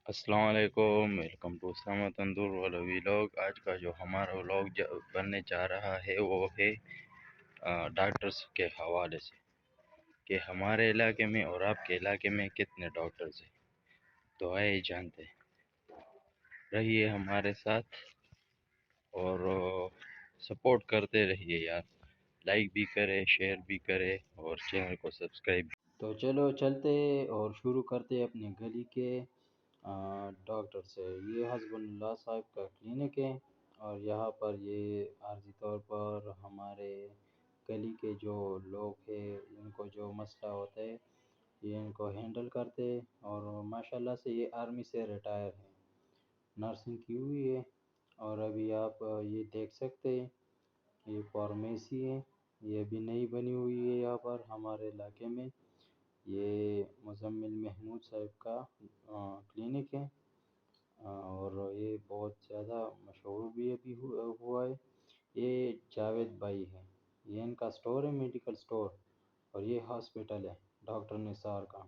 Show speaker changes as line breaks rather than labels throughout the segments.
السلام علیکم، welcome to Usama تندور والا ویلاگ۔ آج کا جو ہمارا ولاگ بننے جا رہا ہے وہ ہے ڈاکٹرز کے حوالے سے، کہ ہمارے علاقے میں اور آپ کے علاقے میں کتنے ڈاکٹرز ہیں۔ تو آئیے جانتے ہیں، رہیے ہمارے ساتھ اور سپورٹ کرتے رہیے یار، لائک بھی کرے، شیئر بھی کرے اور چینل کو سبسکرائب بھی۔ تو چلو چلتے اور شروع کرتے اپنے گلی کے ڈاکٹر سے۔ یہ حسب اللہ صاحب کا کلینک ہے اور یہاں پر یہ عارضی طور پر ہمارے گلی کے جو لوگ ہیں ان کو جو مسئلہ ہوتا ہے یہ ان کو ہینڈل کرتے، اور ماشاءاللہ سے یہ آرمی سے ریٹائر ہیں، نرسنگ کی ہوئی ہے۔ اور ابھی آپ یہ دیکھ سکتے ہیں یہ فارمیسی ہے، یہ ابھی نئی بنی ہوئی ہے یہاں پر ہمارے علاقے میں۔ یہ مزمل محمود صاحب کا کلینک ہے اور یہ بہت زیادہ مشہور بھی ابھی ہوا ہے۔ یہ جاوید بھائی ہے، یہ ان کا سٹور ہے، میڈیکل سٹور، اور یہ ہاسپٹل ہے ڈاکٹر نثار کا۔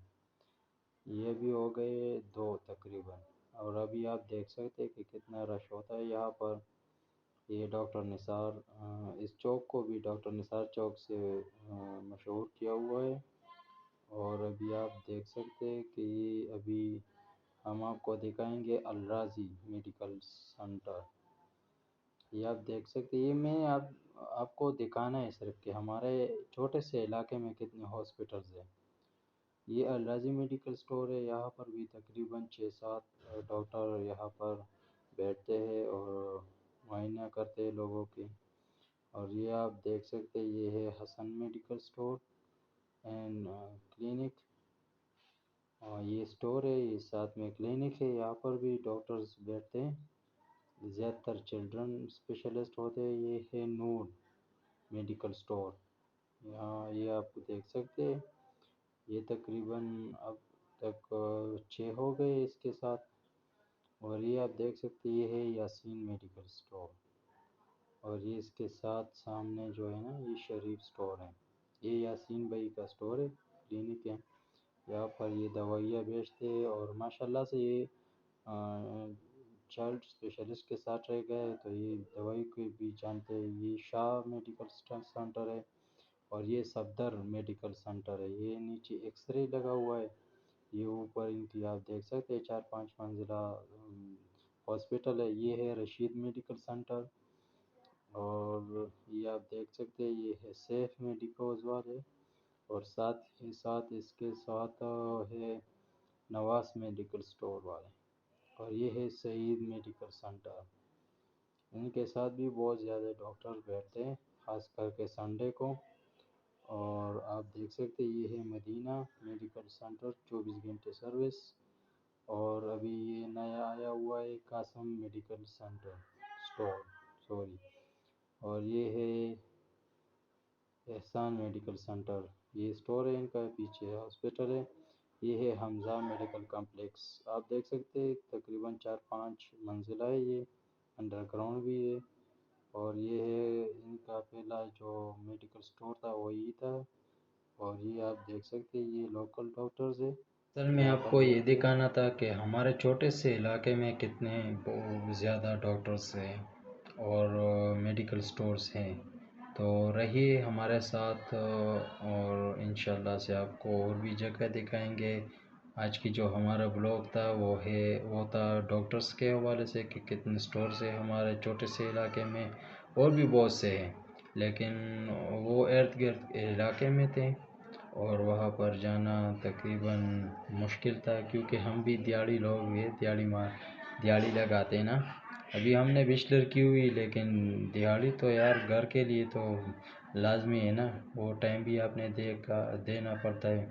یہ بھی ہو گئے 2 تقریباً، اور ابھی آپ دیکھ سکتے ہیں کہ کتنا رش ہوتا ہے یہاں پر۔ یہ ڈاکٹر نثار، اس چوک کو بھی ڈاکٹر نثار چوک سے مشہور کیا ہوا ہے۔ اور ابھی آپ دیکھ سکتے ہیں کہ یہ ابھی ہم آپ کو دکھائیں گے الراضی میڈیکل سینٹر۔ یہ آپ دیکھ سکتے ہیں، یہ میں آپ کو دکھانا ہے صرف کہ ہمارے چھوٹے سے علاقے میں کتنے ہاسپٹلز ہیں۔ یہ الراضی میڈیکل سٹور ہے، یہاں پر بھی تقریباً 6-7 ڈاکٹر یہاں پر بیٹھتے ہیں اور معائنہ کرتے ہیں لوگوں کے۔ اور یہ آپ دیکھ سکتے ہیں یہ ہے حسن میڈیکل سٹور اینڈ کلینک، اور یہ سٹور ہے، یہ ساتھ میں کلینک ہے، یہاں پر بھی ڈاکٹرز بیٹھتے ہیں، زیادہ تر چلڈرن اسپیشلسٹ ہوتے ہیں۔ یہ ہے نور میڈیکل سٹور، یہاں یہ آپ دیکھ سکتے ہیں، یہ تقریباً اب تک 6 ہو گئے اس کے ساتھ۔ اور یہ آپ دیکھ سکتے ہیں یہ ہے یاسین میڈیکل سٹور، اور یہ اس کے ساتھ سامنے جو ہے نا یہ شریف سٹور ہے۔ یہ یاسین بھائی کا سٹور ہے، کلینک ہے، یہاں پر یہ دوائیاں بیچتے ہیں۔ اور ماشاءاللہ سے یہ چائلڈ اسپیشلسٹ کے ساتھ رہ گئے تو یہ دوائی کو بھی جانتے ہیں۔ یہ شاہ میڈیکل سینٹر ہے اور یہ صفدر میڈیکل سینٹر ہے۔ یہ نیچے ایکس رے لگا ہوا ہے، یہ اوپر ان کی آپ دیکھ سکتے ہیں 4-5 منزلہ ہاسپٹل ہے۔ یہ ہے رشید میڈیکل سینٹر، اور یہ آپ دیکھ سکتے ہیں یہ ہے سیف میڈیکوز والے، اور ساتھ ہی ساتھ اس کے ساتھ ہے نواز میڈیکل سٹور والے، اور یہ ہے سعید میڈیکل سینٹر۔ ان کے ساتھ بھی بہت زیادہ ڈاکٹر بیٹھتے ہیں، خاص کر کے سنڈے کو۔ اور آپ دیکھ سکتے یہ ہے مدینہ میڈیکل سینٹر، 24 گھنٹے سروس۔ اور ابھی یہ نیا آیا ہوا ہے Qasim medical centre store, sorry, اور یہ ہے احسان میڈیکل سینٹر، یہ سٹور ہے ان کا، پیچھے ہاسپٹل ہے۔ یہ ہے حمزہ میڈیکل کمپلیکس، آپ دیکھ سکتے ہیں تقریباً 4-5 منزلہ ہے، یہ انڈر گراؤنڈ بھی ہے۔ اور یہ ہے ان کا پہلا جو میڈیکل سٹور تھا وہی تھا، اور یہ آپ دیکھ سکتے ہیں یہ لوکل ڈاکٹرز ہے۔ اصل میں آپ کو یہ دکھانا تھا کہ ہمارے چھوٹے سے علاقے میں کتنے زیادہ ڈاکٹرز ہیں اور میڈیکل سٹورز ہیں۔ تو رہیے ہمارے ساتھ اور انشاءاللہ سے آپ کو اور بھی جگہ دکھائیں گے۔ آج کی جو ہمارا بلاگ تھا وہ تھا ڈاکٹرز کے حوالے سے کہ کتنے سٹورز ہیں ہمارے چھوٹے سے علاقے میں، اور بھی بہت سے ہیں لیکن وہ ارد گرد علاقے میں تھے اور وہاں پر جانا تقریباً مشکل تھا، کیونکہ ہم بھی دیہڑی لوگ ہیں، دیہڑی لگاتے نا۔ ابھی ہم نے بچلر کی ہوئی، لیکن دیہڑی تو یار گھر کے لیے تو لازمی ہے نا، وہ ٹائم بھی آپ نے دینا پڑتا ہے۔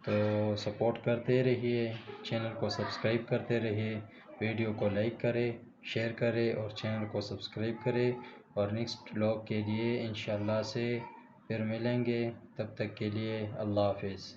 تو سپورٹ کرتے رہیے، چینل کو سبسکرائب کرتے رہیے، ویڈیو کو لائک کرے، شیئر کرے اور چینل کو سبسکرائب کرے، اور نیکسٹ بلاگ کے لیے انشاءاللہ سے پھر ملیں گے، تب تک کے لیے اللہ حافظ۔